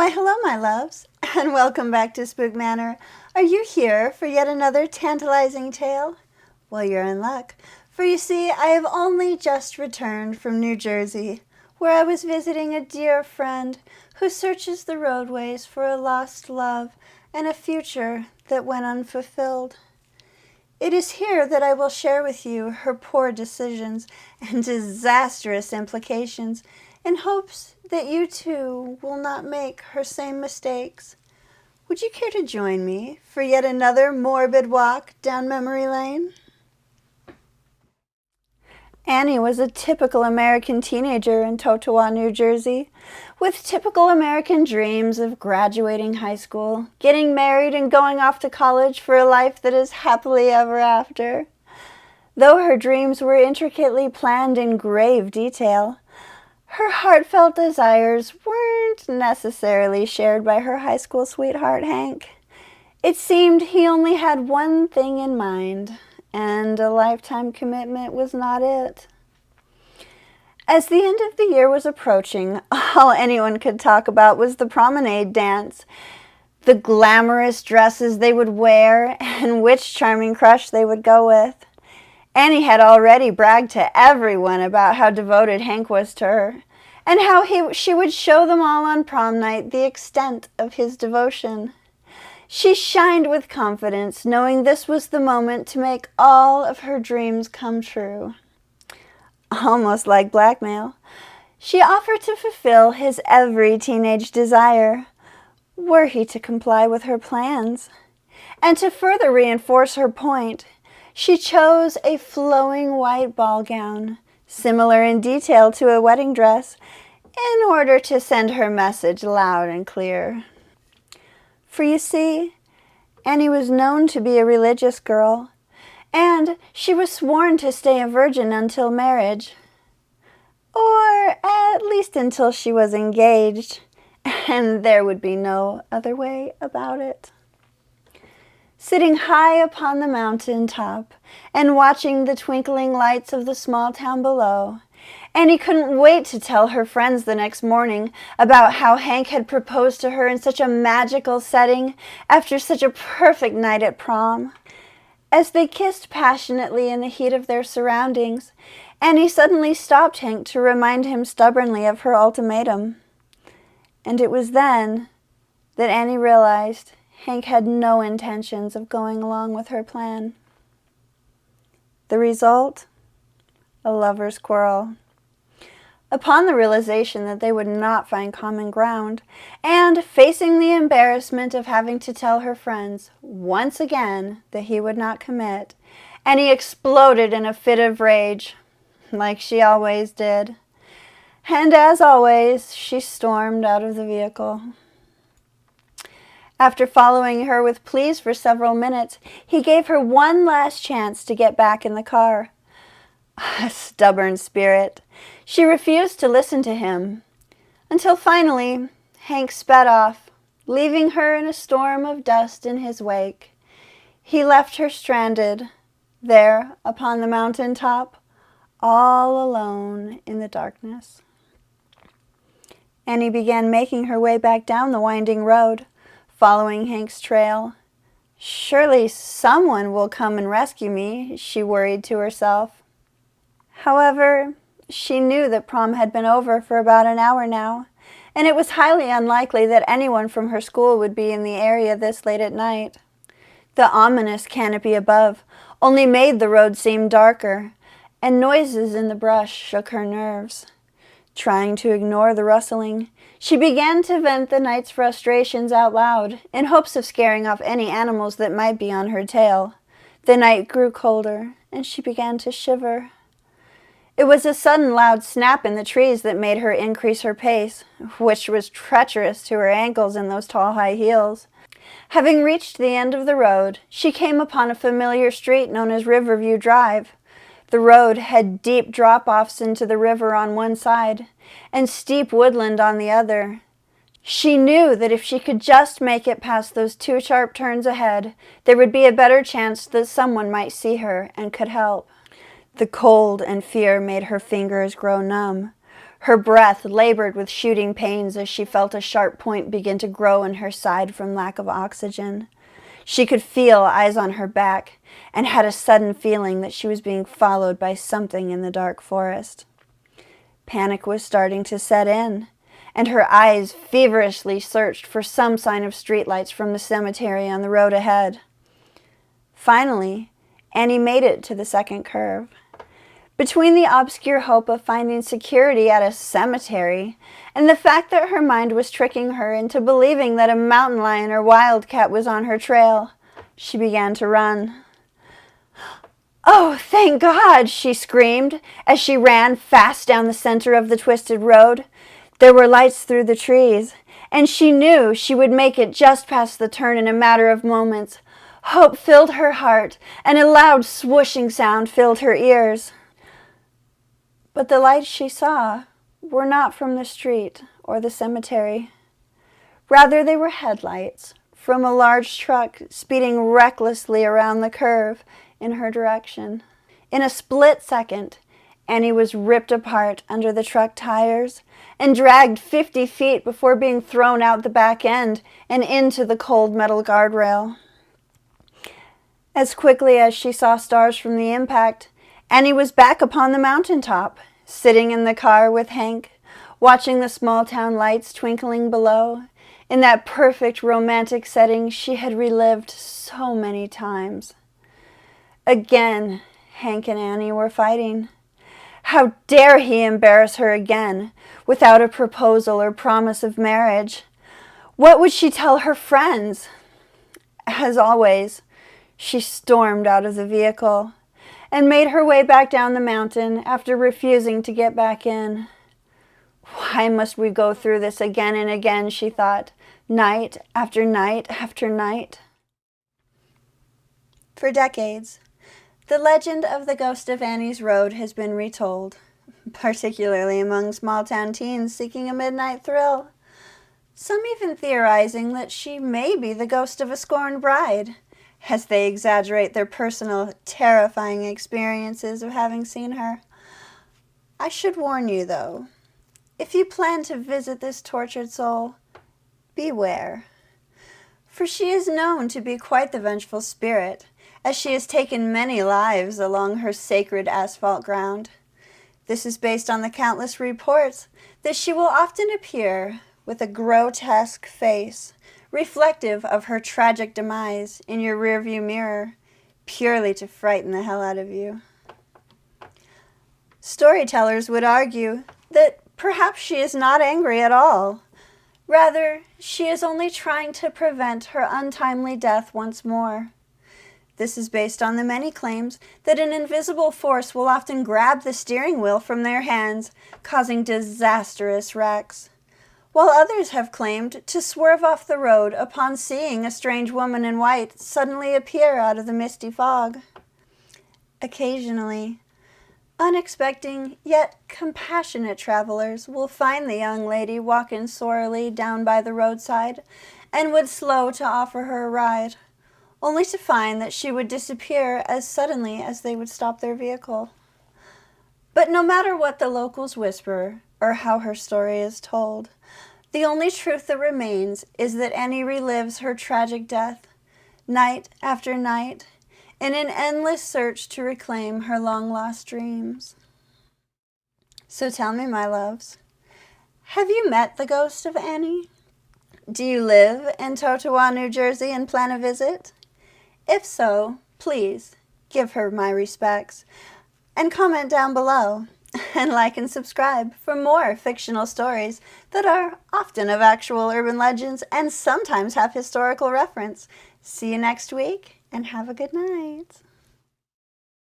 Why, hello, my loves, and welcome back to Spook Manor. Are you here for yet another tantalizing tale? Well, you're in luck, for you see, I have only just returned from New Jersey, where I was visiting a dear friend who searches the roadways for a lost love and a future that went unfulfilled. It is here that I will share with you her poor decisions and disastrous implications in hopes that you too will not make her same mistakes. Would you care to join me for yet another morbid walk down memory lane? Annie was a typical American teenager in Totowa, New Jersey, with typical American dreams of graduating high school, getting married, and going off to college for a life that is happily ever after. Though her dreams were intricately planned in grave detail, her heartfelt desires weren't necessarily shared by her high school sweetheart, Hank. It seemed he only had one thing in mind, and a lifetime commitment was not it. As the end of the year was approaching, all anyone could talk about was the promenade dance, the glamorous dresses they would wear, and which charming crush they would go with. Annie had already bragged to everyone about how devoted Hank was to her, and how she would show them all on prom night the extent of his devotion. She shined with confidence, knowing this was the moment to make all of her dreams come true. Almost like blackmail, she offered to fulfill his every teenage desire, were he to comply with her plans. And to further reinforce her point, she chose a flowing white ball gown, similar in detail to a wedding dress, in order to send her message loud and clear. For you see, Annie was known to be a religious girl, and she was sworn to stay a virgin until marriage, or at least until she was engaged, and there would be no other way about it. Sitting high upon the mountain top and watching the twinkling lights of the small town below, Annie couldn't wait to tell her friends the next morning about how Hank had proposed to her in such a magical setting after such a perfect night at prom. As they kissed passionately in the heat of their surroundings, Annie suddenly stopped Hank to remind him stubbornly of her ultimatum. And it was then that Annie realized Hank had no intentions of going along with her plan. The result? A lover's quarrel. Upon the realization that they would not find common ground, and facing the embarrassment of having to tell her friends once again that he would not commit, Annie exploded in a fit of rage, like she always did. And as always, she stormed out of the vehicle. After following her with pleas for several minutes, he gave her one last chance to get back in the car. A stubborn spirit, she refused to listen to him, until finally Hank sped off, leaving her in a storm of dust in his wake. He left her stranded, there upon the mountain top, all alone in the darkness. Annie began making her way back down the winding road, following Hank's trail. Surely someone will come and rescue me, she worried to herself. However, she knew that prom had been over for about an hour now, and it was highly unlikely that anyone from her school would be in the area this late at night. The ominous canopy above only made the road seem darker, and noises in the brush shook her nerves. Trying to ignore the rustling, she began to vent the night's frustrations out loud, in hopes of scaring off any animals that might be on her tail. The night grew colder, and she began to shiver. It was a sudden loud snap in the trees that made her increase her pace, which was treacherous to her ankles in those tall high heels. Having reached the end of the road, she came upon a familiar street known as Riverview Drive. The road had deep drop-offs into the river on one side, and steep woodland on the other. She knew that if she could just make it past those two sharp turns ahead, there would be a better chance that someone might see her and could help. The cold and fear made her fingers grow numb. Her breath labored with shooting pains as she felt a sharp point begin to grow in her side from lack of oxygen. She could feel eyes on her back and had a sudden feeling that she was being followed by something in the dark forest. Panic was starting to set in, and her eyes feverishly searched for some sign of streetlights from the cemetery on the road ahead. Finally, Annie made it to the second curve. Between the obscure hope of finding security at a cemetery and the fact that her mind was tricking her into believing that a mountain lion or wildcat was on her trail, she began to run. "Oh, thank God!" she screamed as she ran fast down the center of the twisted road. There were lights through the trees, and she knew she would make it just past the turn in a matter of moments. Hope filled her heart, and a loud swooshing sound filled her ears. But the lights she saw were not from the street or the cemetery. Rather, they were headlights from a large truck speeding recklessly around the curve in her direction. In a split second, Annie was ripped apart under the truck tires and dragged 50 feet before being thrown out the back end and into the cold metal guardrail. As quickly as she saw stars from the impact, Annie was back upon the mountaintop, sitting in the car with Hank, watching the small town lights twinkling below, in that perfect romantic setting she had relived so many times. Again, Hank and Annie were fighting. How dare he embarrass her again, without a proposal or promise of marriage? What would she tell her friends? As always, she stormed out of the vehicle and made her way back down the mountain after refusing to get back in. Why must we go through this again and again, she thought, night after night after night? For decades, the legend of the ghost of Annie's Road has been retold, particularly among small-town teens seeking a midnight thrill. Some even theorizing that she may be the ghost of a scorned bride, as they exaggerate their personal, terrifying experiences of having seen her. I should warn you, though, if you plan to visit this tortured soul, beware. For she is known to be quite the vengeful spirit, as she has taken many lives along her sacred asphalt ground. This is based on the countless reports that she will often appear with a grotesque face, reflective of her tragic demise in your rearview mirror, purely to frighten the hell out of you. Storytellers would argue that perhaps she is not angry at all. Rather, she is only trying to prevent her untimely death once more. This is based on the many claims that an invisible force will often grab the steering wheel from their hands, causing disastrous wrecks, while others have claimed to swerve off the road upon seeing a strange woman in white suddenly appear out of the misty fog. Occasionally, unexpected yet compassionate travelers will find the young lady walking sorely down by the roadside and would slow to offer her a ride, only to find that she would disappear as suddenly as they would stop their vehicle. But no matter what the locals whisper or how her story is told, the only truth that remains is that Annie relives her tragic death, night after night, in an endless search to reclaim her long-lost dreams. So tell me, my loves, have you met the ghost of Annie? Do you live in Totowa, New Jersey, and plan a visit? If so, please give her my respects and comment down below. And like and subscribe for more fictional stories that are often of actual urban legends and sometimes have historical reference. See you next week, and have a good night.